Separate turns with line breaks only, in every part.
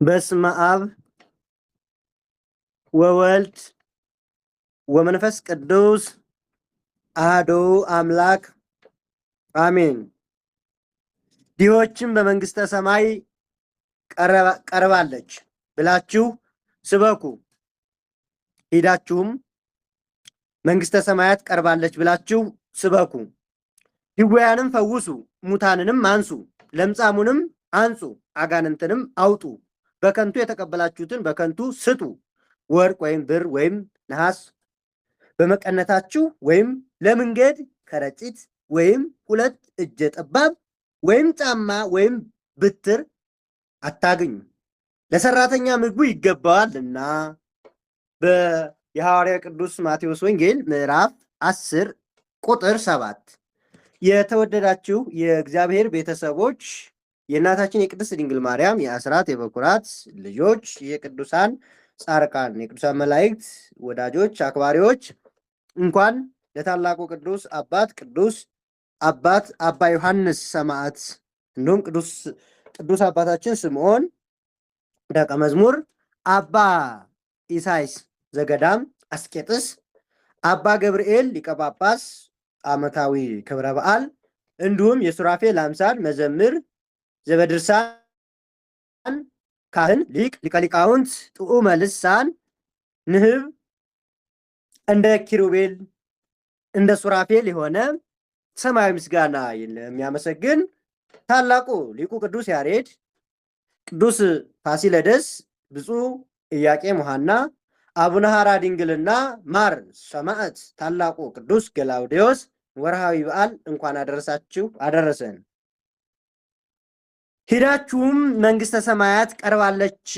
በስመ አብ ወወልድ ወመንፈስ ቅዱስ አሐዱ አምላክ አሜን። ድሆችም በመንግስተ ሰማይ ቀርባለች ብላችሁ ስበኩ። ሄዳችሁም መንግስተ ሰማያት ቀርባለች ብላችሁ ስበኩ። ድውያንም ፈውሱ፣ ሙታንንም አንሱ፣ ለምጻሙንም አንጹ፣ አጋንንትንም አውጡ። በከንቱ የተቀበላችሁትን በከንቱ ስጡ። ወርቅ ወይም ብር ወይም ነሐስ በመቀነታችሁ ወይም ለመንገድ ከረጢት ወይም ሁለት እጀ ጠባብ ወይም ጫማ ወይም ብትር አታግኙ፣ ለሰራተኛ ምግቡ ይገባዋልና። የሐዋርያ ቅዱስ ማቴዎስ ወንጌል ምዕራፍ 10 ቁጥር 7። የተወደዳችሁ የእግዚአብሔር ቤተሰቦች፣ የእናታችን የቅድስት ድንግል ማርያም የአስራት የበኩራት ልጆች፣ የቅዱሳን ጻርቃን የቅዱሳን መላእክት ወዳጆች አክባሪዎች፣ እንኳን ለታላቁ ቅዱስ አባት አባ ዮሐንስ ሰማዕት እንዲሁም ቅዱስ አባታችን ስምዖን ደቀ መዝሙር፣ አባ ኢሳይስ ዘገዳም አስቄጥስ፣ አባ ገብርኤል ሊቀ ጳጳስ ዓመታዊ ክብረ በዓል እንዲሁም የሱራፌል አምሳል መዘምር ዘበድርሳን ካህን ሊቀ ሊቃውንት ጥዑመ ልሳን ንህብ እንደ ኪሩቤል እንደ ሱራፌል የሆነ ሰማያዊ ምስጋና የሚያመሰግን ታላቁ ሊቁ ቅዱስ ያሬድ፣ ቅዱስ ፋሲለደስ፣ ብፁዕ ኢያቄም ሐና፣ አቡነ ሐራ ድንግልና፣ ማር ሰማዕት ታላቁ ቅዱስ ገላውዴዎስ ወርሃዊ በዓል እንኳን አደረሳችሁ አደረሰን። ሄዳችሁም መንግስተ ሰማያት ቀርባለች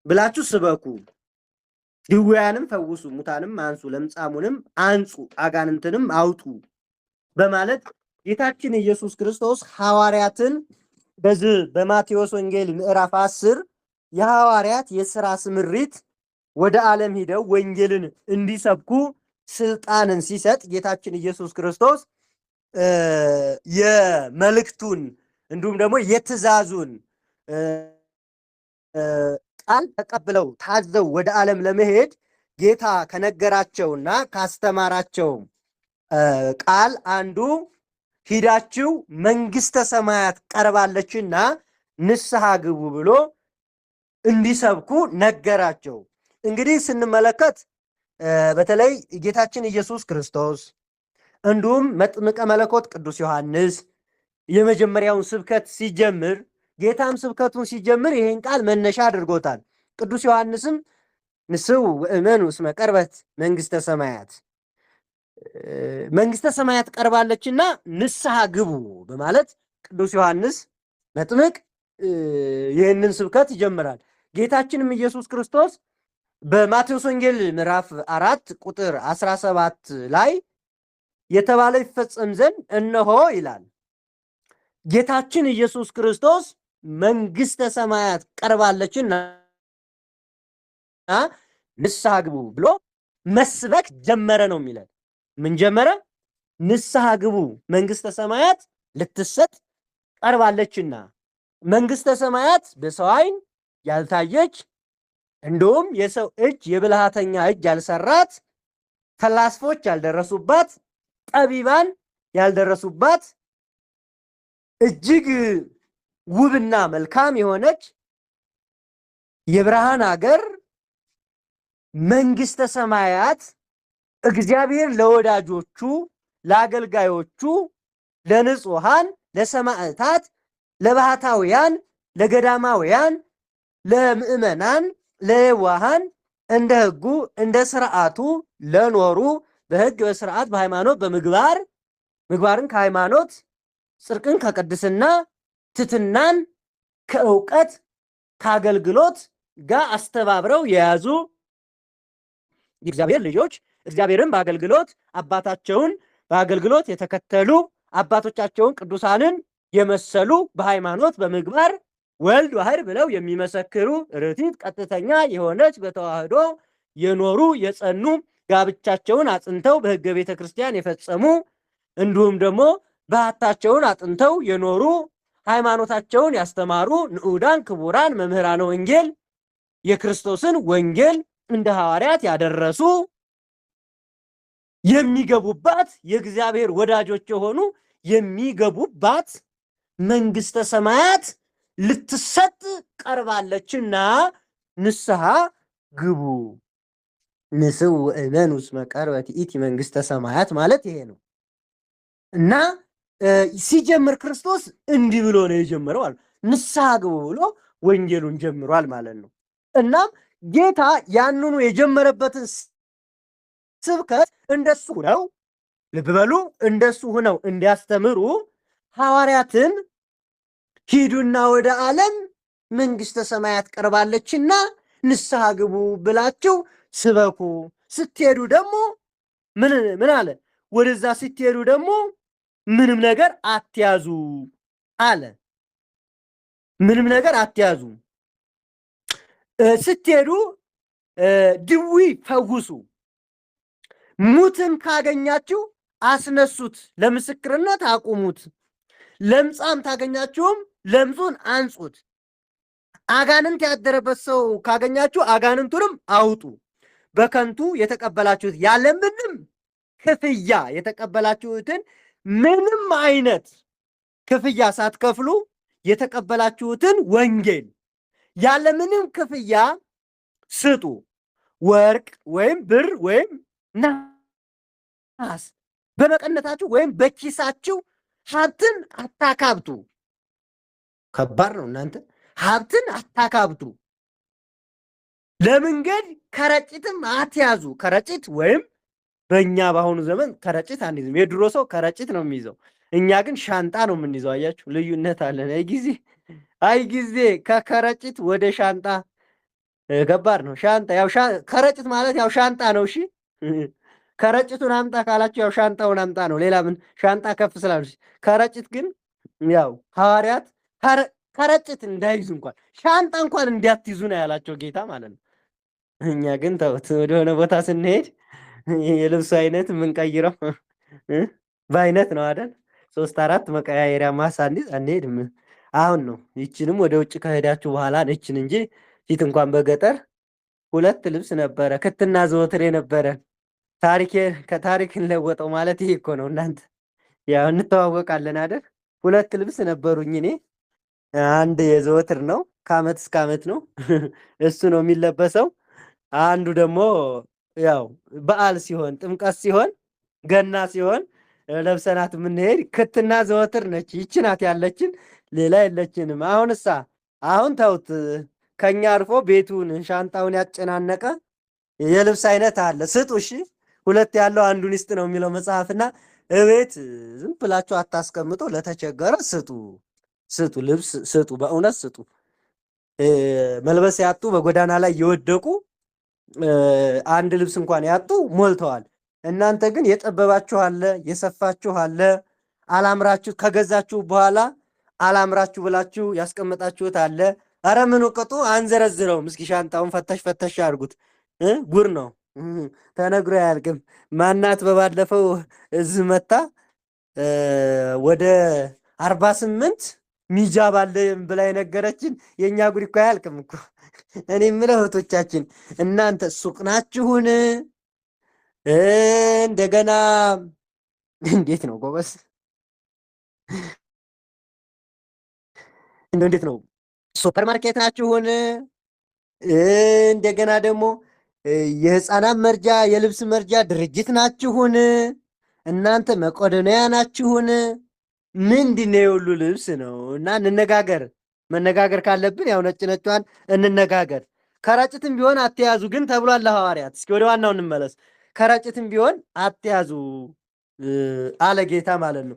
ብላችሁ ስበኩ። ድውያንም ፈውሱ፣ ሙታንም አንሱ፣ ለምጻሙንም አንጹ፣ አጋንንትንም አውጡ በማለት ጌታችን ኢየሱስ ክርስቶስ ሐዋርያትን በዚህ በማቴዎስ ወንጌል ምዕራፍ 10 የሐዋርያት የሥራ ስምሪት ወደ ዓለም ሂደው ወንጌልን እንዲሰብኩ ስልጣንን ሲሰጥ ጌታችን ኢየሱስ ክርስቶስ የመልእክቱን እንዲሁም ደግሞ የትእዛዙን ቃል ተቀብለው ታዘው ወደ ዓለም ለመሄድ ጌታ ከነገራቸውና ካስተማራቸው ቃል አንዱ ሂዳችሁ መንግስተ ሰማያት ቀርባለችና ንስሐ ግቡ ብሎ እንዲሰብኩ ነገራቸው። እንግዲህ ስንመለከት በተለይ ጌታችን ኢየሱስ ክርስቶስ እንዲሁም መጥምቀ መለኮት ቅዱስ ዮሐንስ የመጀመሪያውን ስብከት ሲጀምር ጌታም ስብከቱን ሲጀምር ይህን ቃል መነሻ አድርጎታል። ቅዱስ ዮሐንስም ንስው ወእመኑ እስመ ቀርበት መንግስተ ሰማያት፣ መንግስተ ሰማያት ቀርባለችና ንስሐ ግቡ በማለት ቅዱስ ዮሐንስ መጥምቅ ይህንን ስብከት ይጀምራል። ጌታችንም ኢየሱስ ክርስቶስ በማቴዎስ ወንጌል ምዕራፍ 4 ቁጥር 17 ላይ የተባለ ይፈጸም ዘንድ እነሆ ይላል። ጌታችን ኢየሱስ ክርስቶስ መንግስተ ሰማያት ቀርባለችና ንስሐ ግቡ ብሎ መስበክ ጀመረ ነው የሚለን። ምን ጀመረ? ንስሐ ግቡ፣ መንግስተ ሰማያት ልትሰጥ ቀርባለችና። መንግስተ ሰማያት በሰው ዓይን ያልታየች እንዲሁም የሰው እጅ የብልሃተኛ እጅ ያልሰራት፣ ፈላስፎች ያልደረሱባት፣ ጠቢባን ያልደረሱባት እጅግ ውብና መልካም የሆነች የብርሃን አገር መንግስተ ሰማያት እግዚአብሔር ለወዳጆቹ ለአገልጋዮቹ ለንጹሃን ለሰማዕታት ለባህታውያን ለገዳማውያን ለምእመናን ለየዋሃን እንደ ሕጉ እንደ ስርዓቱ ለኖሩ በሕግ በስርዓት በሃይማኖት ምግባርን ከሃይማኖት ጽድቅን ከቅድስና ትሕትናን ከእውቀት ከአገልግሎት ጋር አስተባብረው የያዙ የእግዚአብሔር ልጆች እግዚአብሔርን በአገልግሎት አባታቸውን በአገልግሎት የተከተሉ አባቶቻቸውን ቅዱሳንን የመሰሉ በሃይማኖት በምግባር ወልድ ዋሕድ ብለው የሚመሰክሩ ርቲት ቀጥተኛ የሆነች በተዋህዶ የኖሩ የጸኑ ጋብቻቸውን አጽንተው በሕገ ቤተ ክርስቲያን የፈጸሙ እንዲሁም ደግሞ በዓታቸውን አጥንተው የኖሩ ሃይማኖታቸውን ያስተማሩ ንዑዳን ክቡራን መምህራነ ወንጌል የክርስቶስን ወንጌል እንደ ሐዋርያት ያደረሱ የሚገቡባት የእግዚአብሔር ወዳጆች የሆኑ የሚገቡባት መንግሥተ ሰማያት ልትሰጥ ቀርባለችና ንስሐ ግቡ። ንስው እመን ውስጥ መቀርበት ኢቲ መንግሥተ ሰማያት ማለት ይሄ ነው። እና ሲጀምር ክርስቶስ እንዲህ ብሎ ነው የጀመረው አለ። ንስሐ ግቡ ብሎ ወንጌሉን ጀምሯል ማለት ነው። እናም ጌታ ያንኑ የጀመረበትን ስብከት እንደሱ ነው፣ ልብ በሉ፣ እንደሱ ሆነው እንዲያስተምሩ ሐዋርያትን ሂዱና ወደ ዓለም መንግሥተ ሰማያት ቀርባለችና ንስሐ ግቡ ብላችሁ ስበኩ። ስትሄዱ ደግሞ ምን አለ? ወደዛ ስትሄዱ ደግሞ ምንም ነገር አትያዙ አለ። ምንም ነገር አትያዙ። ስትሄዱ ድዊ ፈውሱ፣ ሙትን ካገኛችሁ አስነሱት፣ ለምስክርነት አቁሙት። ለምጻም ታገኛችሁም ለምጹን አንጹት። አጋንንት ያደረበት ሰው ካገኛችሁ አጋንንቱንም አውጡ። በከንቱ የተቀበላችሁት ያለምንም ክፍያ የተቀበላችሁትን ምንም አይነት ክፍያ ሳትከፍሉ የተቀበላችሁትን ወንጌል ያለምንም ክፍያ ስጡ። ወርቅ ወይም ብር ወይም ናስ በመቀነታችሁ ወይም በኪሳችሁ ሀብትን አታካብቱ። ከባድ ነው እናንተ። ሀብትን አታካብቱ። ለመንገድ ከረጢትም አትያዙ። ከረጢት ወይም በእኛ በአሁኑ ዘመን ከረጢት አንይዝም። የድሮ ሰው ከረጢት ነው የሚይዘው፣ እኛ ግን ሻንጣ ነው የምንይዘው። አያችሁ፣ ልዩነት አለን። አይ ጊዜ ከከረጢት ወደ ሻንጣ ከባድ ነው። ሻንጣ ያው ከረጢት ማለት ያው ሻንጣ ነው። እሺ ከረጢቱን አምጣ ካላችሁ ያው ሻንጣውን አምጣ ነው። ሌላ ምን ሻንጣ ከፍ ስላሉ፣ ከረጢት ግን ያው ሐዋርያት ከረጢት እንዳይዙ እንኳን ሻንጣ እንኳን እንዲያትይዙ ነው ያላቸው ጌታ ማለት ነው። እኛ ግን ተውት፣ ወደሆነ ቦታ ስንሄድ የልብሱ አይነት የምንቀይረው በአይነት ነው አይደል? 3-4 መቀያየሪያ ማሳ አንሄድም። አሁን ነው ይችንም ወደ ውጭ ከሄዳችሁ በኋላ ነችን እንጂ ፊት እንኳን በገጠር 2 ልብስ ነበረ ክትና ዘወትር የነበረ። ከታሪክ እንለወጠው ማለት ይሄ እኮ ነው እናንተ። ያው እንተዋወቃለን አይደል? 2 ልብስ ነበሩኝ እኔ። አንድ የዘወትር ነው፣ ከአመት እስከ አመት ነው እሱ ነው የሚለበሰው። አንዱ ደግሞ ያው በዓል ሲሆን፣ ጥምቀት ሲሆን፣ ገና ሲሆን ለብሰናት የምንሄድ ክትና ዘወትር ነች። ይቺ ናት ያለችን፣ ሌላ የለችንም። አሁን ተውት፣ ከኛ አልፎ ቤቱን ሻንጣውን ያጨናነቀ የልብስ አይነት አለ። ስጡ፣ እሺ 2 ያለው አንዱን ይስጥ ነው የሚለው መጽሐፍና እቤት ዝም ብላችሁ አታስቀምጡ። ለተቸገረ ስጡ፣ ልብስ ስጡ፣ በእውነት ስጡ። መልበስ ያጡ፣ በጎዳና ላይ የወደቁ አንድ ልብስ እንኳን ያጡ ሞልተዋል። እናንተ ግን የጠበባችሁ አለ፣ የሰፋችሁ አለ፣ አላምራችሁ ከገዛችሁ በኋላ አላምራችሁ ብላችሁ ያስቀመጣችሁት አለ። አረ ምን ወቀጡ አንዘረዝረውም። እስኪ ሻንጣውን ፈተሽ አድርጉት። ጉር ነው ተነግሮ አያልቅም። ማናት በባለፈው እዚህ መታ ወደ 48 ሚጃ ባለ ብላ የነገረችን። የእኛ ጉድ እኮ አያልቅም እኮ። እኔ የምለው እህቶቻችን እናንተ ሱቅ ናችሁን? እንደገና እንዴት ነው ጎበስ? እንዴት ነው ሱፐር ማርኬት ናችሁን? እንደገና ደግሞ የህፃናት መርጃ የልብስ መርጃ ድርጅት ናችሁን? እናንተ መቄዶንያ ናችሁን? ምንድን ነው የሁሉ ልብስ ነው? እና እንነጋገር። መነጋገር ካለብን ያው ነጭ ነጯን እንነጋገር። ከረጢትም ቢሆን አትያዙ ግን ተብሏል ለሐዋርያት። እስኪ ወደ ዋናው እንመለስ። ከረጢትም ቢሆን አትያዙ አለ ጌታ ማለት ነው።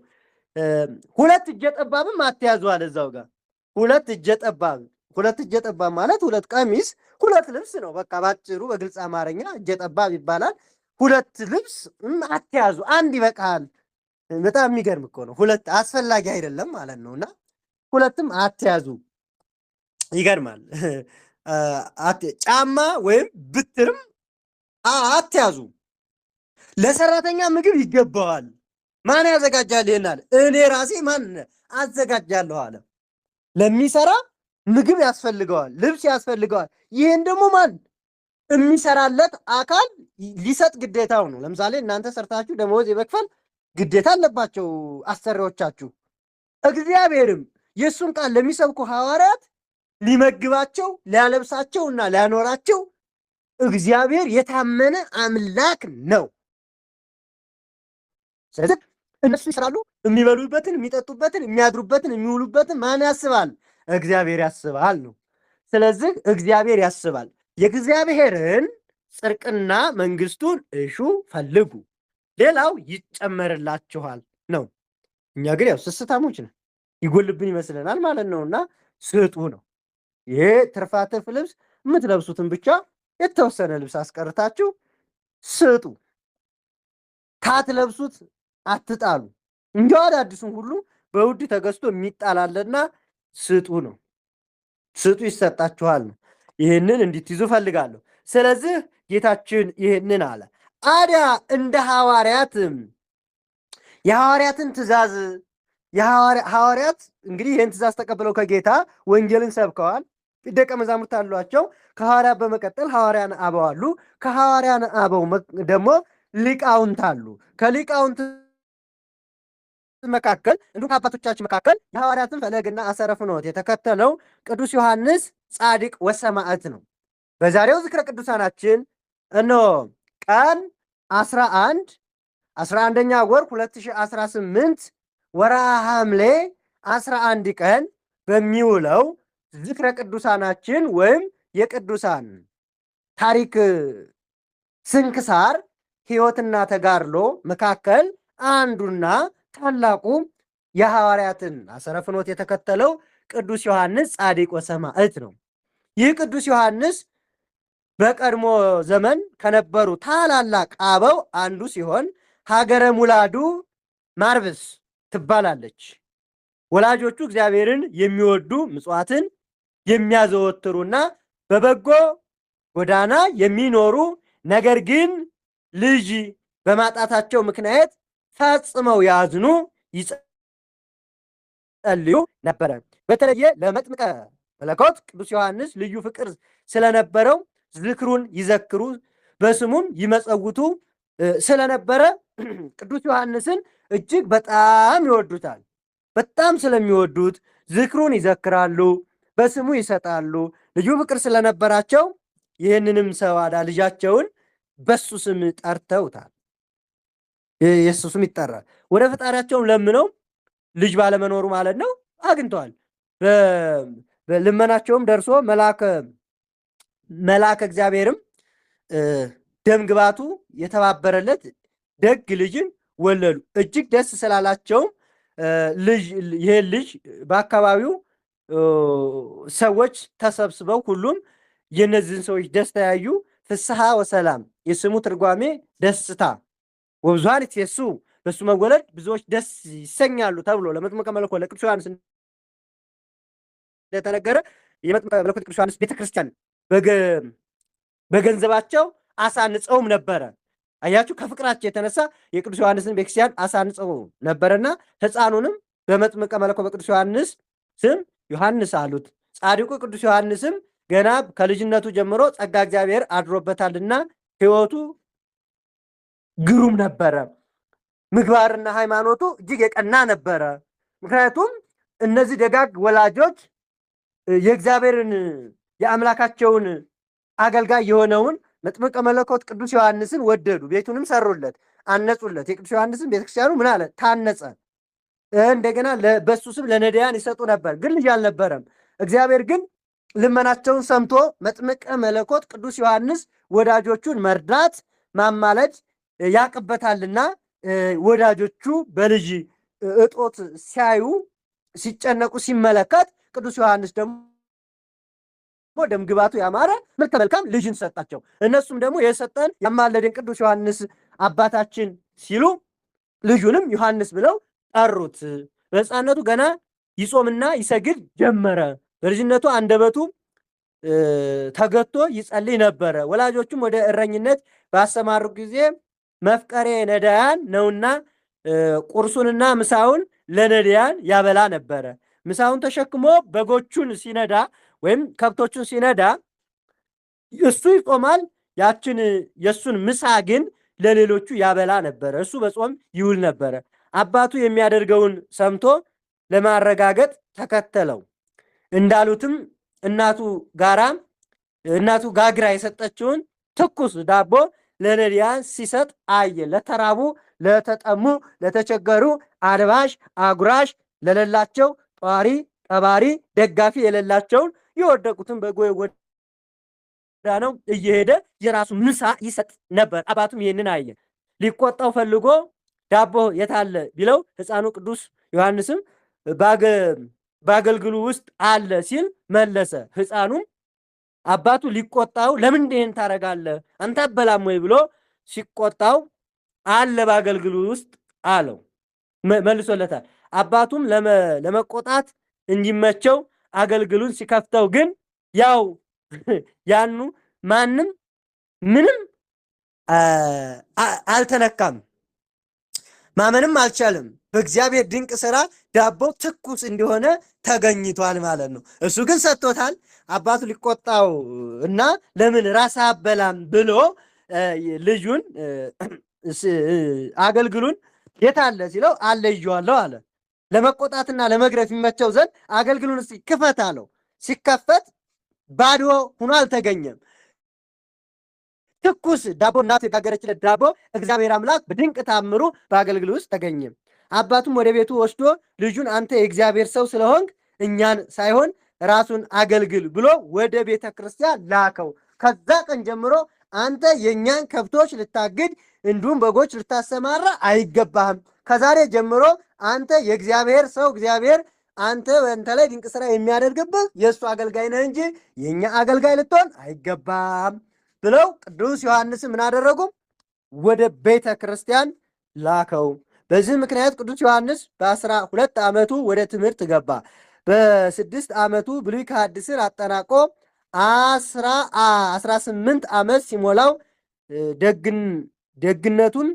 2 እጀ ጠባብም አትያዙ አለ እዛው ጋር። 2 እጀ ጠባብ ማለት 2 ቀሚስ 2 ልብስ ነው። በቃ ባጭሩ በግልጽ አማርኛ እጀ ጠባብ ይባላል። 2 ልብስ አትያዙ፣ አንድ ይበቃል። በጣም የሚገርም እኮ ነው። 2 አስፈላጊ አይደለም ማለት ነውና 2ም አትያዙ። ይገርማል። ጫማ ወይም ብትርም አትያዙ። ለሰራተኛ ምግብ ይገባዋል። ማን ያዘጋጃል ይሄናል? እኔ ራሴ ማን አዘጋጃለሁ አለ። ለሚሰራ ምግብ ያስፈልገዋል፣ ልብስ ያስፈልገዋል። ይህን ደግሞ ማን የሚሰራለት አካል ሊሰጥ ግዴታው ነው። ለምሳሌ እናንተ ሰርታችሁ ደመወዝ የመክፈል ግዴታ አለባቸው አሰሪዎቻችሁ። እግዚአብሔርም የእሱን ቃል ለሚሰብኩ ሐዋርያት ሊመግባቸው ሊያለብሳቸው እና ሊያኖራቸው እግዚአብሔር የታመነ አምላክ ነው። ስለዚህ እነሱ ይሰራሉ። የሚበሉበትን፣ የሚጠጡበትን፣ የሚያድሩበትን፣ የሚውሉበትን ማን ያስባል? እግዚአብሔር ያስባል ነው። ስለዚህ እግዚአብሔር ያስባል። የእግዚአብሔርን ጽድቅና መንግስቱን እሹ ፈልጉ፣ ሌላው ይጨመርላችኋል ነው። እኛ ግን ያው ስስታሞች ነን፣ ይጎልብን ይመስለናል ማለት ነውና ስጡ ነው። ይሄ ትርፋትርፍ ልብስ የምትለብሱትን ብቻ የተወሰነ ልብስ አስቀርታችሁ ስጡ። ታትለብሱት አትጣሉ። እንዲያው አዳዲሱን ሁሉ በውድ ተገዝቶ የሚጣላለና ስጡ ነው። ስጡ ይሰጣችኋል ነው። ይህንን እንድትይዙ ፈልጋለሁ። ስለዚህ ጌታችን ይህንን አለ። አዲያ እንደ ሐዋርያትም የሐዋርያትን ትእዛዝ ሐዋርያት እንግዲህ ይህን ትእዛዝ ተቀብለው ከጌታ ወንጌልን ሰብከዋል። ደቀ መዛሙርት አሏቸው። ከሐዋርያት በመቀጠል ሐዋርያን አበው አሉ። ከሐዋርያን አበው ደግሞ ሊቃውንት አሉ። ከሊቃውንት መካከል እንዲሁም ከአባቶቻችን መካከል የሐዋርያትን ፈለግና አሰረ ፍኖት የተከተለው ቅዱስ ዮሐንስ ጻድቅ ወሰማዕት ነው። በዛሬው ዝክረ ቅዱሳናችን እነሆ ቀን 11ኛ ወር 2018 ወርሃ ሐምሌ 11 ቀን በሚውለው ዝክረ ቅዱሳናችን ወይም የቅዱሳን ታሪክ ስንክሳር ሕይወትና ተጋድሎ መካከል አንዱና ታላቁ የሐዋርያትን አሰረ ፍኖት የተከተለው ቅዱስ ዮሐንስ ጻድቅ ወሰማዕት ነው። ይህ ቅዱስ ዮሐንስ በቀድሞ ዘመን ከነበሩ ታላላቅ አበው አንዱ ሲሆን ሀገረ ሙላዱ ማርብስ ትባላለች። ወላጆቹ እግዚአብሔርን የሚወዱ ምጽዋትን የሚያዘወትሩና በበጎ ጎዳና የሚኖሩ ነገር ግን ልጅ በማጣታቸው ምክንያት ፈጽመው ያዝኑ ይጸልዩ ነበረ። በተለየ ለመጥምቀ መለኮት ቅዱስ ዮሐንስ ልዩ ፍቅር ስለነበረው ዝክሩን ይዘክሩ በስሙም ይመጸውቱ ስለነበረ ቅዱስ ዮሐንስን እጅግ በጣም ይወዱታል። በጣም ስለሚወዱት ዝክሩን ይዘክራሉ፣ በስሙ ይሰጣሉ። ልዩ ፍቅር ስለነበራቸው ይህንንም ሰዋዳ ልጃቸውን በሱ ስም ጠርተውታል። የሱ ስም ይጠራል። ወደ ፈጣሪያቸውም ለምነው ልጅ ባለመኖሩ ማለት ነው አግኝተዋል። በልመናቸውም ደርሶ መልአከ እግዚአብሔርም ደም ግባቱ የተባበረለት ደግ ልጅን ወለዱ። እጅግ ደስ ስላላቸውም ይህን ልጅ በአካባቢው ሰዎች ተሰብስበው ሁሉም የእነዚህን ሰዎች ደስታ ያዩ። ፍስሐ ወሰላም የስሙ ትርጓሜ ደስታ ወብዙኃን ይትየሱ በሱ መወለድ ብዙዎች ደስ ይሰኛሉ ተብሎ ለመጥምቀ መለኮት ለቅዱስ ዮሐንስ እንደተነገረ የመጥምቀ መለኮት ቅዱስ ዮሐንስ ቤተክርስቲያን በገንዘባቸው አሳንጸውም ነበረ። አያችሁ፣ ከፍቅራቸው የተነሳ የቅዱስ ዮሐንስን ቤተክርስቲያን አሳንጸው ነበረና ሕፃኑንም በመጥምቀ መለኮት በቅዱስ ዮሐንስ ስም ዮሐንስ አሉት። ጻድቁ ቅዱስ ዮሐንስም ገና ከልጅነቱ ጀምሮ ጸጋ እግዚአብሔር አድሮበታልና ሕይወቱ ግሩም ነበረ። ምግባርና ሃይማኖቱ እጅግ የቀና ነበረ። ምክንያቱም እነዚህ ደጋግ ወላጆች የእግዚአብሔርን የአምላካቸውን አገልጋይ የሆነውን መጥምቀ መለኮት ቅዱስ ዮሐንስን ወደዱ። ቤቱንም ሰሩለት፣ አነጹለት። የቅዱስ ዮሐንስን ቤተክርስቲያኑ ምን አለ? ታነጸ። እንደገና በሱ ስም ለነዳያን ይሰጡ ነበር፣ ግን ልጅ አልነበረም። እግዚአብሔር ግን ልመናቸውን ሰምቶ መጥምቀ መለኮት ቅዱስ ዮሐንስ ወዳጆቹን መርዳት ማማለድ ያቅበታልና ወዳጆቹ በልጅ እጦት ሲያዩ ሲጨነቁ ሲመለከት ቅዱስ ዮሐንስ ደግሞ ደም ግባቱ ያማረ መልከ መልካም ልጅን ሰጣቸው። እነሱም ደግሞ የሰጠን ያማለደን ቅዱስ ዮሐንስ አባታችን ሲሉ ልጁንም ዮሐንስ ብለው ጠሩት። በሕፃንነቱ ገና ይጾምና ይሰግድ ጀመረ። በልጅነቱ አንደበቱ ተገቶ ይጸልይ ነበረ። ወላጆቹም ወደ እረኝነት ባሰማሩ ጊዜ መፍቀሬ ነዳያን ነውና ቁርሱንና ምሳውን ለነዳያን ያበላ ነበረ። ምሳውን ተሸክሞ በጎቹን ሲነዳ ወይም ከብቶቹን ሲነዳ እሱ ይጾማል። ያችን የእሱን ምሳ ግን ለሌሎቹ ያበላ ነበረ። እሱ በጾም ይውል ነበረ። አባቱ የሚያደርገውን ሰምቶ ለማረጋገጥ ተከተለው። እንዳሉትም እናቱ ጋግራ የሰጠችውን ትኩስ ዳቦ ለነዳያን ሲሰጥ አየ። ለተራቡ፣ ለተጠሙ፣ ለተቸገሩ፣ አልባሽ አጉራሽ ለሌላቸው፣ ጧሪ ቀባሪ ደጋፊ የሌላቸውን የወደቁትን በጎዳናው እየሄደ የራሱ ምሳ ይሰጥ ነበር። አባቱም ይህንን አየ። ሊቆጣው ፈልጎ ዳቦ የታለ ቢለው ሕፃኑ ቅዱስ ዮሐንስም በአገልግሉ ውስጥ አለ ሲል መለሰ። ሕፃኑም አባቱ ሊቆጣው ለምን ይህን ታደርጋለህ አንተ አበላም ወይ ብሎ ሲቆጣው አለ በአገልግሉ ውስጥ አለው መልሶለታል። አባቱም ለመቆጣት እንዲመቸው አገልግሉን ሲከፍተው ግን ያው ያኑ ማንም ምንም አልተነካም፣ ማመንም አልቻለም። በእግዚአብሔር ድንቅ ስራ ዳቦው ትኩስ እንደሆነ ተገኝቷል ማለት ነው። እሱ ግን ሰጥቶታል። አባቱ ሊቆጣው እና ለምን ራስ አበላም ብሎ ልጁን አገልግሉን የት አለ ሲለው አለ ይዤዋለሁ አለ። ለመቆጣትና ለመግረፍ ይመቸው ዘንድ አገልግሉን እስኪ ክፈት አለው። ሲከፈት ባዶ ሆኖ አልተገኘም። ትኩስ ዳቦ እናቱ የጋገረችለት ዳቦ እግዚአብሔር አምላክ በድንቅ ታምሩ በአገልግሉ ውስጥ ተገኘ። አባቱም ወደ ቤቱ ወስዶ ልጁን አንተ የእግዚአብሔር ሰው ስለሆንክ እኛን ሳይሆን ራሱን አገልግል ብሎ ወደ ቤተ ክርስቲያን ላከው። ከዛ ቀን ጀምሮ አንተ የእኛን ከብቶች ልታግድ እንዲሁም በጎች ልታሰማራ አይገባህም። ከዛሬ ጀምሮ አንተ የእግዚአብሔር ሰው፣ እግዚአብሔር አንተ በእንተ ላይ ድንቅ ስራ የሚያደርግብህ የእሱ አገልጋይ ነህ እንጂ የእኛ አገልጋይ ልትሆን አይገባም ብለው ቅዱስ ዮሐንስ ምን አደረጉ? ወደ ቤተ ክርስቲያን ላከው። በዚህ ምክንያት ቅዱስ ዮሐንስ በ12 ዓመቱ ወደ ትምህርት ገባ። በ6 ዓመቱ ብሉይ ከሐዲስን አጠናቆ 18 ዓመት ሲሞላው ደግነቱን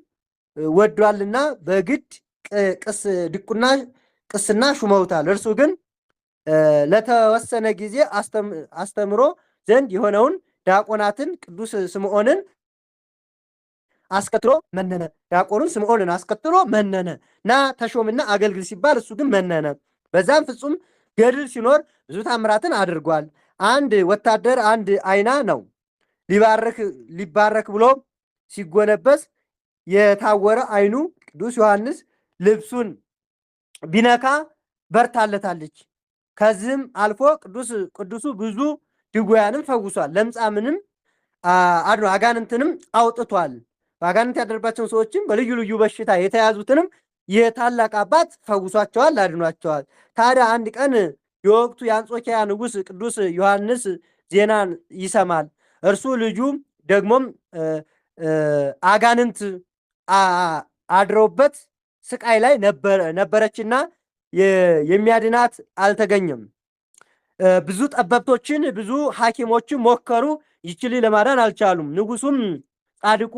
ወዷልና በግድ ቅስና ሹመውታል። እርሱ ግን ለተወሰነ ጊዜ አስተምሮ ዘንድ የሆነውን ዲያቆናትን ቅዱስ ስምዖንን አስከትሎ መነነ። ዲያቆኑን ስምዖንን አስከትሎ መነነ ና ተሾምና አገልግል ሲባል እሱ ግን መነነ። በዛም ፍጹም ገድል ሲኖር ብዙ ታምራትን አድርጓል። አንድ ወታደር አንድ አይና ነው ሊባረክ ብሎ ሲጎነበስ የታወረ አይኑ ቅዱስ ዮሐንስ ልብሱን ቢነካ በርታለታለች። ከዚህም አልፎ ቅዱሱ ብዙ ድውያንም ፈውሷል። ለምጻምንም አድኖ አጋንንትንም አውጥቷል። በአጋንንት ያደረባቸውን ሰዎችም በልዩ ልዩ በሽታ የተያዙትንም የታላቅ አባት ፈውሷቸዋል፣ አድኗቸዋል። ታዲያ አንድ ቀን የወቅቱ የአንጾኪያ ንጉሥ ቅዱስ ዮሐንስ ዜናን ይሰማል። እርሱ ልጁ ደግሞም አጋንንት አድረውበት ስቃይ ላይ ነበረችና የሚያድናት አልተገኘም። ብዙ ጠበብቶችን ብዙ ሐኪሞችን ሞከሩ፣ ይችል ለማዳን አልቻሉም። ንጉሱም ጻድቁ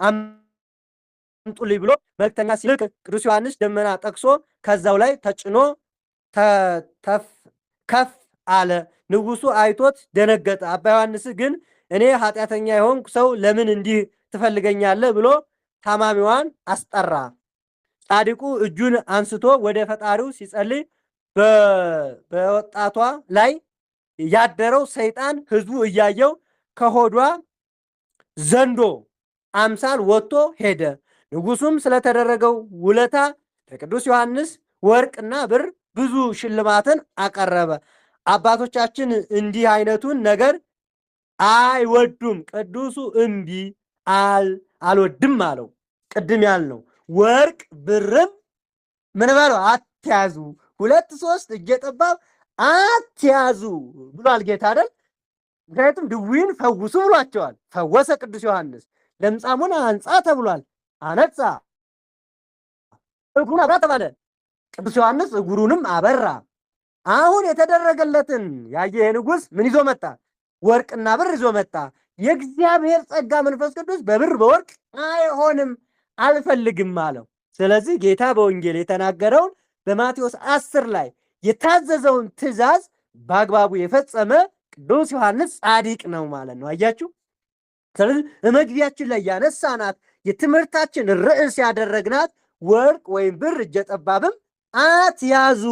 አምጡልኝ ብሎ መልክተኛ ሲልክ ቅዱስ ዮሐንስ ደመና ጠቅሶ ከዛው ላይ ተጭኖ ከፍ አለ። ንጉሱ አይቶት ደነገጠ። አባ ዮሐንስ ግን እኔ ኃጢአተኛ የሆንኩ ሰው ለምን እንዲህ ትፈልገኛለህ ብሎ ታማሚዋን አስጠራ። ጻድቁ እጁን አንስቶ ወደ ፈጣሪው ሲጸልይ በወጣቷ ላይ ያደረው ሰይጣን ህዝቡ እያየው ከሆዷ ዘንዶ አምሳል ወጥቶ ሄደ። ንጉሱም ስለተደረገው ውለታ ለቅዱስ ዮሐንስ ወርቅና ብር ብዙ ሽልማትን አቀረበ። አባቶቻችን እንዲህ አይነቱን ነገር አይወዱም። ቅዱሱ እምቢ አልወድም አለው። ቅድም ያልነው ወርቅ ብርም ምን በለው አትያዙ፣ 2 3 እጀጠባብ አትያዙ ብሏል ጌታ አይደል? ምክንያቱም ድውይን ፈውሱ ብሏቸዋል። ፈወሰ ቅዱስ ዮሐንስ። ለምጻሙን አንጻ ተብሏል፣ አነጻ። እግሩን አብራ ተባለ፣ ቅዱስ ዮሐንስ እግሩንም አበራ። አሁን የተደረገለትን ያየ ንጉሥ ምን ይዞ መጣ? ወርቅና ብር ይዞ መጣ። የእግዚአብሔር ጸጋ መንፈስ ቅዱስ በብር በወርቅ አይሆንም፣ አልፈልግም አለው። ስለዚህ ጌታ በወንጌል የተናገረውን በማቴዎስ 10 ላይ የታዘዘውን ትእዛዝ በአግባቡ የፈጸመ ቅዱስ ዮሐንስ ጻድቅ ነው ማለት ነው። አያችሁ። ስለዚህ በመግቢያችን ላይ ያነሳናት የትምህርታችን ርዕስ ያደረግናት ወርቅ ወይም ብር እጀ ጠባብም አትያዙ፣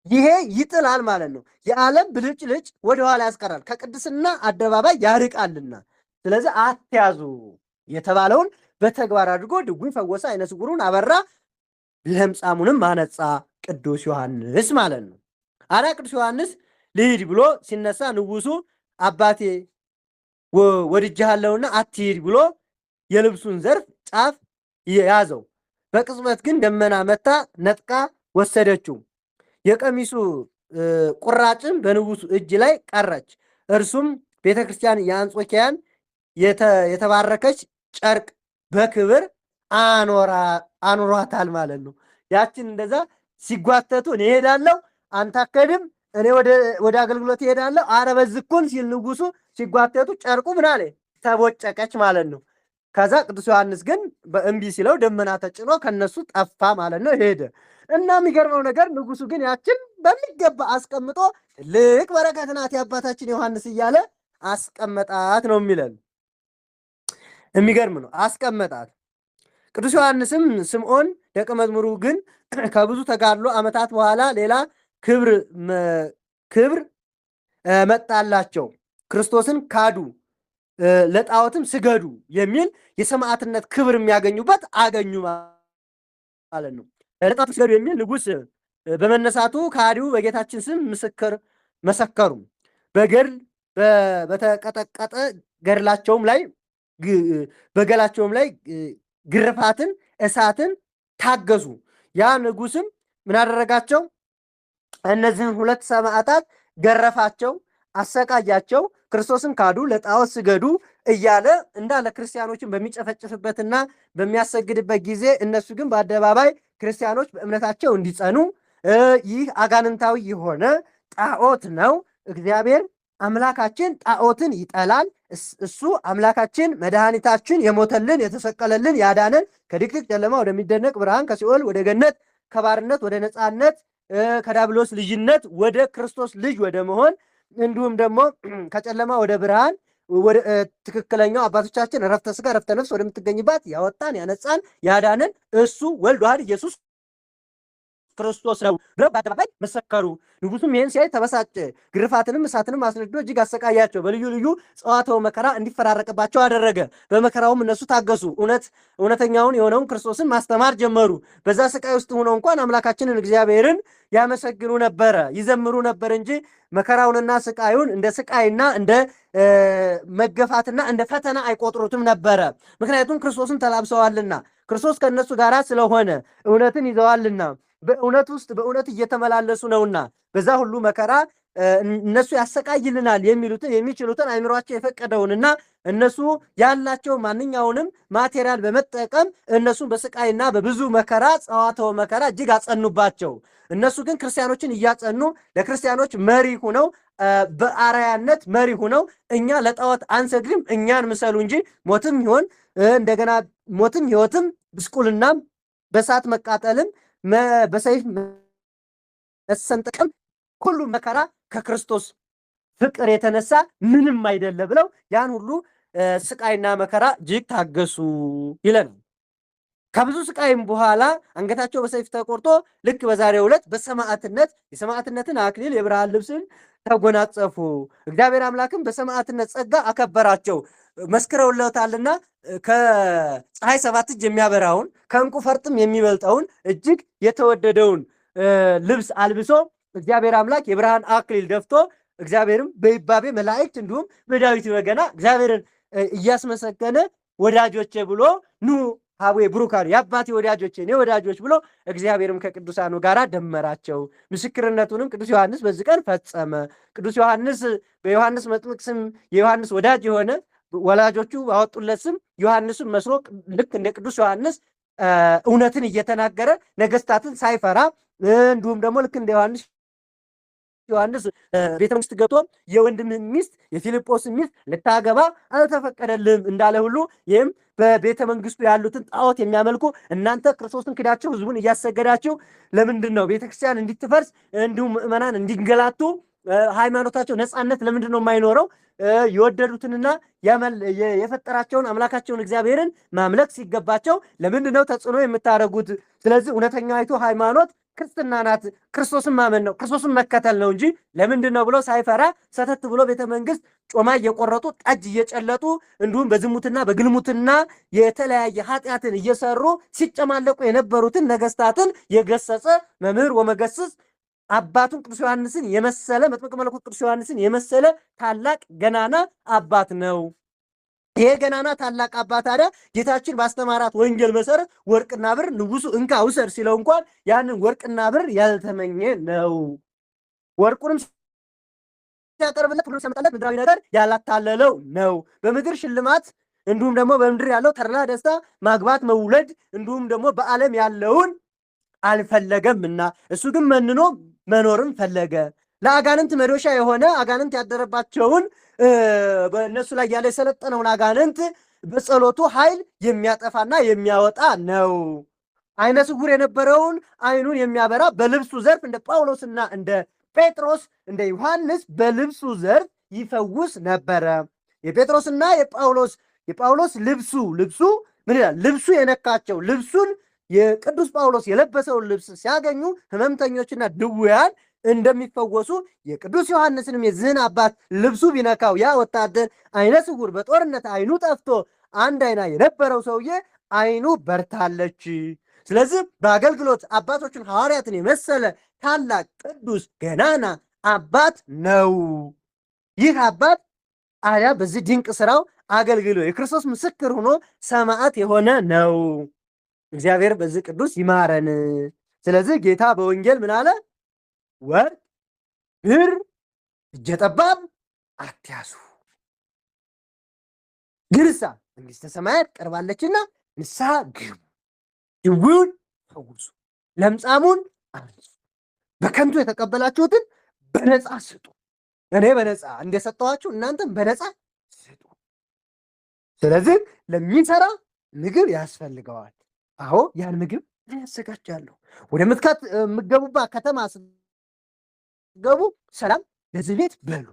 ይሄ ይጥላል ማለት ነው። የዓለም ብልጭልጭ ወደኋላ ያስቀራል፣ ከቅድስና አደባባይ ያርቃልና። ስለዚህ አትያዙ የተባለውን በተግባር አድርጎ ድውይ ፈወሰ፣ ዓይነ ስውሩን አበራ፣ ለምጻሙንም አነጻ ቅዱስ ዮሐንስ ማለት ነው። አዳ ቅዱስ ዮሐንስ ልሂድ ብሎ ሲነሳ ንጉሱ አባቴ ወድጄሃለሁና አትሂድ ብሎ የልብሱን ዘርፍ ጫፍ ያዘው። በቅጽበት ግን ደመና መታ ነጥቃ ወሰደችው። የቀሚሱ ቁራጭም በንጉሱ እጅ ላይ ቀረች። እርሱም ቤተክርስቲያን የአንጾኪያን የተባረከች ጨርቅ በክብር አኖሯታል ማለት ነው። ያችን እንደዛ ሲጓተቱ እኔ እሄዳለሁ፣ አንተ አትሄድም፣ እኔ ወደ አገልግሎት እሄዳለሁ፣ አረ በዝኩን ሲል ንጉሱ ሲጓተቱ ጨርቁ ምን አለ ተቦጨቀች ማለት ነው። ከዛ ቅዱስ ዮሐንስ ግን በእምቢ ሲለው ደመና ተጭኖ ከነሱ ጠፋ ማለት ነው፣ ሄደ። እና የሚገርመው ነገር ንጉሱ ግን ያችን በሚገባ አስቀምጦ ትልቅ በረከት ናት የአባታችን ዮሐንስ እያለ አስቀመጣት ነው የሚለን። የሚገርም ነው፣ አስቀመጣት። ቅዱስ ዮሐንስም ስምዖን ደቀ መዝሙሩ ግን ከብዙ ተጋድሎ ዓመታት በኋላ ሌላ ክብር መጣላቸው። ክርስቶስን ካዱ፣ ለጣዖትም ስገዱ የሚል የሰማዕትነት ክብር የሚያገኙበት አገኙ ማለት ነው። ለጣዖት ስገዱ የሚል ንጉሥ በመነሳቱ ካዲው በጌታችን ስም መሰከሩ። በገድል በተቀጠቀጠ ገድላቸውም ላይ በገላቸውም ላይ ግርፋትን እሳትን ታገሱ። ያ ንጉሥም ምን አደረጋቸው? እነዚህን ሁለት ሰማዕታት ገረፋቸው፣ አሰቃያቸው። ክርስቶስን ካዱ፣ ለጣዖት ስገዱ እያለ እንዳለ ክርስቲያኖችን በሚጨፈጭፍበትና በሚያሰግድበት ጊዜ እነሱ ግን በአደባባይ ክርስቲያኖች በእምነታቸው እንዲጸኑ ይህ አጋንንታዊ የሆነ ጣዖት ነው፣ እግዚአብሔር አምላካችን ጣዖትን ይጠላል፣ እሱ አምላካችን መድኃኒታችን የሞተልን የተሰቀለልን ያዳነን ከድቅድቅ ጨለማ ወደሚደነቅ ብርሃን ከሲኦል ወደ ገነት ከባርነት ወደ ነፃነት ከዳብሎስ ልጅነት ወደ ክርስቶስ ልጅ ወደ መሆን እንዲሁም ደግሞ ከጨለማ ወደ ብርሃን ወደ ትክክለኛው አባቶቻችን ረፍተ ስጋ ረፍተ ነፍስ ወደምትገኝባት ያወጣን ያነጻን ያዳነን እሱ ወልድ ዋህድ ኢየሱስ ክርስቶስ ነው ብለው በአደባባይ መሰከሩ። ንጉሱም ይህን ሲያይ ተበሳጨ። ግርፋትንም እሳትንም አስነድዶ እጅግ አሰቃያቸው። በልዩ ልዩ ጸዋትወ መከራ እንዲፈራረቅባቸው አደረገ። በመከራውም እነሱ ታገሱ። እውነተኛውን የሆነውን ክርስቶስን ማስተማር ጀመሩ። በዛ ስቃይ ውስጥ ሆነው እንኳን አምላካችንን እግዚአብሔርን ያመሰግኑ ነበረ፣ ይዘምሩ ነበር እንጂ መከራውንና ስቃዩን እንደ ስቃይና እንደ መገፋትና እንደ ፈተና አይቆጥሩትም ነበረ። ምክንያቱም ክርስቶስን ተላብሰዋልና፣ ክርስቶስ ከእነሱ ጋር ስለሆነ እውነትን ይዘዋልና በእውነት ውስጥ በእውነት እየተመላለሱ ነውና በዛ ሁሉ መከራ እነሱ ያሰቃይልናል የሚችሉትን አይምሯቸው የፈቀደውንና እነሱ ያላቸው ማንኛውንም ማቴሪያል በመጠቀም እነሱን በስቃይና በብዙ መከራ ጸዋትወ መከራ እጅግ አጸኑባቸው። እነሱ ግን ክርስቲያኖችን እያጸኑ ለክርስቲያኖች መሪ ሁነው በአርአያነት መሪ ሁነው እኛ ለጣዖት አንሰግድም፣ እኛን ምሰሉ እንጂ ሞትም ይሆን እንደገና ሞትም ሕይወትም ብስቁልናም በእሳት መቃጠልም በሰይፍ መሰንጠቅም ሁሉ መከራ ከክርስቶስ ፍቅር የተነሳ ምንም አይደለ ብለው ያን ሁሉ ስቃይና መከራ እጅግ ታገሱ ይለናል። ከብዙ ስቃይም በኋላ አንገታቸው በሰይፍ ተቆርጦ ልክ በዛሬው ዕለት የሰማዕትነትን አክሊል የብርሃን ልብስን ተጎናጸፉ። እግዚአብሔር አምላክም በሰማዕትነት ጸጋ አከበራቸው። መስክረውለታልና ከፀሐይ 7 እጅ የሚያበራውን ከዕንቁ ፈርጥም የሚበልጠውን እጅግ የተወደደውን ልብስ አልብሶ እግዚአብሔር አምላክ የብርሃን አክሊል ደፍቶ እግዚአብሔርም በይባቤ መላእክት እንዲሁም በዳዊት በገና እግዚአብሔርን እያስመሰገነ ወዳጆቼ ብሎ ኑ ሀቡዬ ብሩካን የአባቴ ወዳጆቼ እኔ ወዳጆች ብሎ እግዚአብሔርም ከቅዱሳኑ ጋር ደመራቸው። ምስክርነቱንም ቅዱስ ዮሐንስ በዚህ ቀን ፈጸመ። ቅዱስ ዮሐንስ በዮሐንስ መጥምቅ ስም የዮሐንስ ወዳጅ የሆነ ወላጆቹ ባወጡለት ስም ዮሐንስን መስሎ ልክ እንደ ቅዱስ ዮሐንስ እውነትን እየተናገረ ነገስታትን ሳይፈራ እንዲሁም ደግሞ ልክ እንደ ዮሐንስ ዮሐንስ ቤተ መንግስት ገብቶ የወንድምህን ሚስት የፊልጶስን ሚስት ልታገባ አልተፈቀደልህም እንዳለ ሁሉ ይህም በቤተ መንግስቱ ያሉትን ጣዖት የሚያመልኩ እናንተ ክርስቶስን ክዳችሁ ህዝቡን እያሰገዳችሁ ለምንድን ነው ቤተክርስቲያን እንዲትፈርስ እንዲሁም ምዕመናን እንዲንገላቱ ሃይማኖታቸው ነፃነት ለምንድን ነው የማይኖረው? የወደዱትንና የፈጠራቸውን አምላካቸውን እግዚአብሔርን ማምለክ ሲገባቸው ለምንድን ነው ተጽዕኖ የምታደርጉት? ስለዚህ እውነተኛይቱ ሃይማኖት ክርስትና ናት። ክርስቶስን ማመን ነው፣ ክርስቶስን መከተል ነው እንጂ ለምንድን ነው ብሎ ሳይፈራ ሰተት ብሎ ቤተ መንግስት ጮማ እየቆረጡ ጠጅ እየጨለጡ እንዲሁም በዝሙትና በግልሙትና የተለያየ ኃጢአትን እየሰሩ ሲጨማለቁ የነበሩትን ነገስታትን የገሰጸ መምህር ወመገስጽ አባቱን ቅዱስ ዮሐንስን የመሰለ መጥምቀ መለኮት ቅዱስ ዮሐንስን የመሰለ ታላቅ ገናና አባት ነው። ይሄ ገናና ታላቅ አባት ታዲያ ጌታችን ባስተማራት ወንጌል መሰረት ወርቅና ብር ንጉሱ እንካ ውሰድ ሲለው እንኳን ያንን ወርቅና ብር ያልተመኘ ነው። ወርቁንም ሲያቀርብለት ሁሉ ሲያመጣለት ምድራዊ ነገር ያላታለለው ነው። በምድር ሽልማት እንዲሁም ደግሞ በምድር ያለው ተድላ ደስታ፣ ማግባት፣ መውለድ እንዲሁም ደግሞ በዓለም ያለውን አልፈለገምና እሱ ግን መንኖ መኖርም ፈለገ። ለአጋንንት መዶሻ የሆነ አጋንንት ያደረባቸውን በእነሱ ላይ ያለ የሰለጠነውን አጋንንት በጸሎቱ ኃይል የሚያጠፋና የሚያወጣ ነው። አይነ ስውር የነበረውን አይኑን የሚያበራ በልብሱ ዘርፍ እንደ ጳውሎስና እንደ ጴጥሮስ እንደ ዮሐንስ በልብሱ ዘርፍ ይፈውስ ነበረ። የጴጥሮስና የጳውሎስ ልብሱ ምን ይላል? ልብሱ የነካቸው ልብሱን የቅዱስ ጳውሎስ የለበሰውን ልብስ ሲያገኙ ህመምተኞችና ድውያን እንደሚፈወሱ የቅዱስ ዮሐንስንም የዚህን አባት ልብሱ ቢነካው ያ ወታደር አይነ ስውር በጦርነት አይኑ ጠፍቶ አንድ አይና የነበረው ሰውዬ አይኑ በርታለች። ስለዚህ በአገልግሎት አባቶችን ሐዋርያትን የመሰለ ታላቅ ቅዱስ ገናና አባት ነው። ይህ አባት አያ በዚህ ድንቅ ስራው አገልግሎ የክርስቶስ ምስክር ሆኖ ሰማዕት የሆነ ነው። እግዚአብሔር በዚህ ቅዱስ ይማረን። ስለዚህ ጌታ በወንጌል ምን አለ? ወርቅ ብር እጀ ጠባብ አትያዙ፣ ግንሳ መንግሥተ ሰማያት ቀርባለችና ንስሐ ግቡ፣ ድውዩን ፈውሱ፣ ለምጻሙን አንጹ፣ በከንቱ የተቀበላችሁትን በነፃ ስጡ። እኔ በነፃ እንደሰጠኋችሁ እናንተም በነፃ ስጡ። ስለዚህ ለሚሰራ ምግብ ያስፈልገዋል። አዎ ያን ምግብ ያዘጋጃለሁ። ወደ የምትገቡባት ከተማ ስትገቡ ሰላም ለዚህ ቤት በሉ።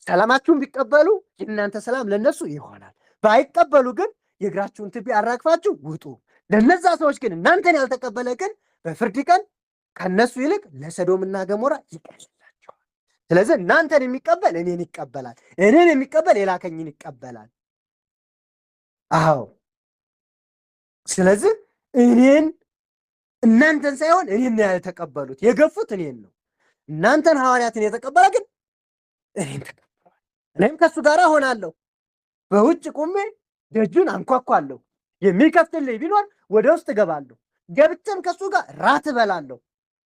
ሰላማችሁን ቢቀበሉ የእናንተ ሰላም ለነሱ ይሆናል። ባይቀበሉ ግን የእግራችሁን ትቢያ አራግፋችሁ ውጡ። ለነዛ ሰዎች ግን እናንተን ያልተቀበለ ግን በፍርድ ቀን ከነሱ ይልቅ ለሰዶምና ገሞራ ይቀርላቸዋል። ስለዚህ እናንተን የሚቀበል እኔን ይቀበላል፣ እኔን የሚቀበል የላከኝን ይቀበላል። አዎ ስለዚህ እናንተን ሳይሆን እኔን ነው የተቀበሉት። የገፉት እኔን ነው። እናንተን ሐዋርያትን የተቀበለ ግን እኔን ተቀበሏል። እኔም ከሱ ጋር ሆናለሁ። በውጭ ቁሜ ደጁን አንኳኳለሁ። የሚከፍትልኝ ቢኖር ወደ ውስጥ እገባለሁ፣ ገብቼም ከሱ ጋር ራት እበላለሁ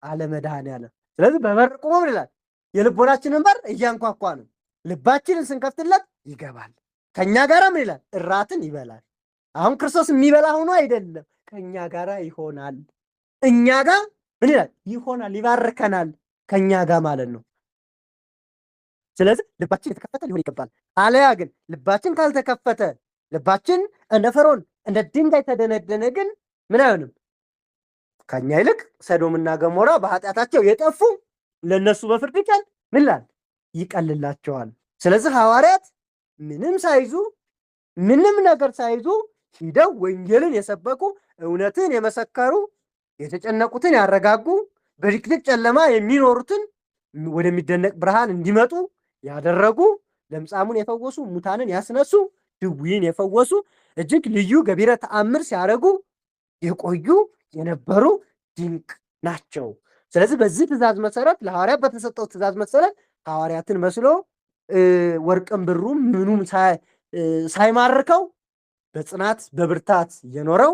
አለ መድኃኔዓለም። ስለዚህ በበር ቁሞ ምን ይላል? የልቦናችንን በር እያንኳኳ ነው። ልባችንን ስንከፍትለት ይገባል። ከእኛ ጋር ምን ይላል? እራትን ይበላል። አሁን ክርስቶስ የሚበላ ሆኖ አይደለም፣ ከእኛ ጋር ይሆናል። እኛ ጋር ምን ይላል? ይሆናል፣ ይባርከናል ከእኛ ጋር ማለት ነው። ስለዚህ ልባችን የተከፈተ ሊሆን ይገባል። አለያ ግን ልባችን ካልተከፈተ፣ ልባችን እንደ ፈርዖን እንደ ድንጋይ ተደነደነ ግን ምን አይሆንም? ከኛ ይልቅ ሰዶምና ገሞራ በኃጢአታቸው የጠፉ ለነሱ በፍርድ ቀን ምን ይላል? ይቀልላቸዋል። ስለዚህ ሐዋርያት ምንም ሳይዙ ምንም ነገር ሳይዙ ሂደው ወንጌልን የሰበኩ እውነትን የመሰከሩ የተጨነቁትን ያረጋጉ በድቅድቅ ጨለማ የሚኖሩትን ወደሚደነቅ ብርሃን እንዲመጡ ያደረጉ ለምጻሙን የፈወሱ ሙታንን ያስነሱ ድውይን የፈወሱ እጅግ ልዩ ገቢረ ተአምር ሲያደርጉ የቆዩ የነበሩ ድንቅ ናቸው። ስለዚህ በዚህ ትእዛዝ መሰረት ለሐዋርያት በተሰጠው ትእዛዝ መሰረት ሐዋርያትን መስሎ ወርቅም ብሩም ምኑም ሳይማርከው በጽናት በብርታት የኖረው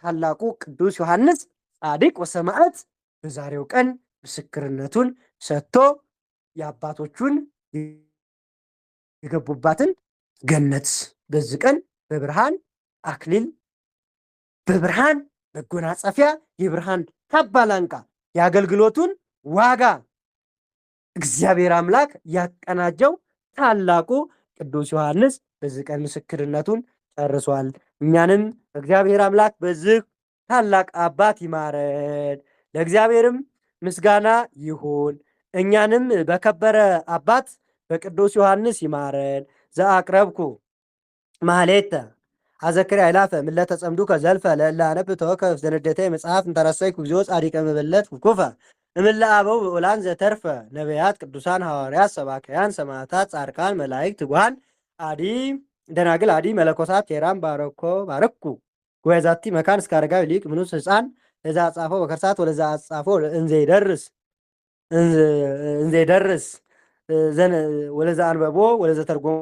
ታላቁ ቅዱስ ዮሐንስ ጻድቅ ወሰማዕት በዛሬው ቀን ምስክርነቱን ሰጥቶ የአባቶቹን የገቡባትን ገነት በዚህ ቀን በብርሃን አክሊል በብርሃን መጎናጸፊያ የብርሃን ካባ ላንቃ የአገልግሎቱን ዋጋ እግዚአብሔር አምላክ ያቀናጀው ታላቁ ቅዱስ ዮሐንስ በዚህ ቀን ምስክርነቱን ጨርሷል። እኛንም እግዚአብሔር አምላክ በዚህ ታላቅ አባት ይማረን፣ ለእግዚአብሔርም ምስጋና ይሁን። እኛንም በከበረ አባት በቅዱስ ዮሐንስ ይማረን። ዘአቅረብኩ ማህሌተ አዘክሪ አይላፈ ምለተ ጸምዱ ከዘልፈ ለእለ አነብብ ተወከፍ ዘንደተ መጽሐፍ እንተረሰይኩ እግዚኦ ጻዲቀ መበለት ውኩፈ እምለ አበው ብዑላን ዘተርፈ ነቢያት ቅዱሳን ሐዋርያት ሰባክያን ሰማዕታት ጻድቃን መላእክት ትጉሃን አዲ ደናግል አዲ መለኮሳት ቴራን ባረኩ ወዛቲ መካን እስከ አረጋዊ ሊቅ ምኑስ ሕፃን ለዛ ጻፈው በከርሳት ወለዛ ጻፈው እንዘ ይደርስ ወለዛ አንበቦ ወለዛ ተርጎሞ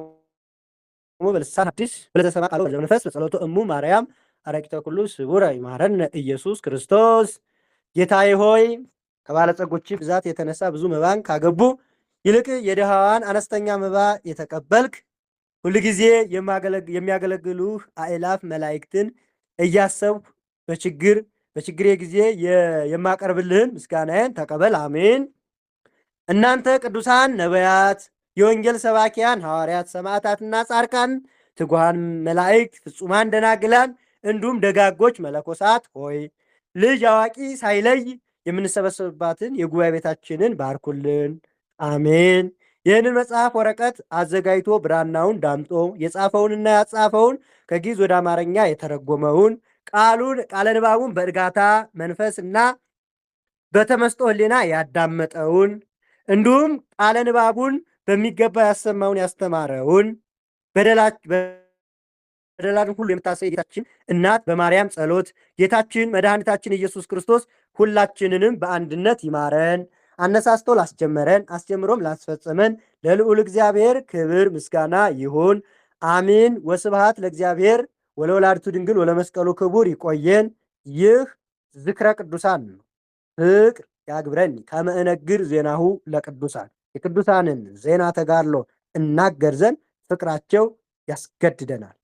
በልሳን ሐዲስ ወለዛ ሰማ ቃሉ በመንፈስ በጸሎቱ እሙ ማርያም አረቂተ ኩሉ ስቡረ ይማረን ኢየሱስ ክርስቶስ። ጌታዬ ሆይ ከባለጸጎች ብዛት የተነሳ ብዙ መባን ካገቡ ይልቅ የድሃዋን አነስተኛ መባ የተቀበልክ ሁልጊዜ የሚያገለግሉህ አእላፍ መላእክትን እያሰብኩ በችግሬ ጊዜ የማቀርብልህን ምስጋናዬን ተቀበል። አሜን። እናንተ ቅዱሳን ነቢያት፣ የወንጌል ሰባኪያን ሐዋርያት፣ ሰማዕታትና ጻድቃን፣ ትጉሃን መላእክት፣ ፍጹማን ደናግላን እንዲሁም ደጋጎች መለኮሳት ሆይ ልጅ አዋቂ ሳይለይ የምንሰበሰብባትን የጉባኤ ቤታችንን ባርኩልን። አሜን። ይህንን መጽሐፍ ወረቀት አዘጋጅቶ ብራናውን ዳምጦ የጻፈውንና ያጻፈውን ከግዕዝ ወደ አማርኛ የተረጎመውን ቃለ ንባቡን በእርጋታ መንፈስና በተመስጦ ሕሊና ያዳመጠውን እንዲሁም ቃለ ንባቡን በሚገባ ያሰማውን ያስተማረውን በደላን ሁሉ የምታሰይ ጌታችን እናት በማርያም ጸሎት ጌታችን መድኃኒታችን ኢየሱስ ክርስቶስ ሁላችንንም በአንድነት ይማረን። አነሳስቶ ላስጀመረን አስጀምሮም ላስፈጸመን ለልዑል እግዚአብሔር ክብር ምስጋና ይሁን። አሚን። ወስብሐት ለእግዚአብሔር ወለወላዲቱ ድንግል ወለመስቀሉ ክቡር። ይቆየን። ይህ ዝክረ ቅዱሳን ነው። ፍቅር ያግብረኒ ከመ እነግር ዜናሁ ለቅዱሳን። የቅዱሳንን ዜና ተጋድሎ እናገር ዘንድ ፍቅራቸው ያስገድደናል።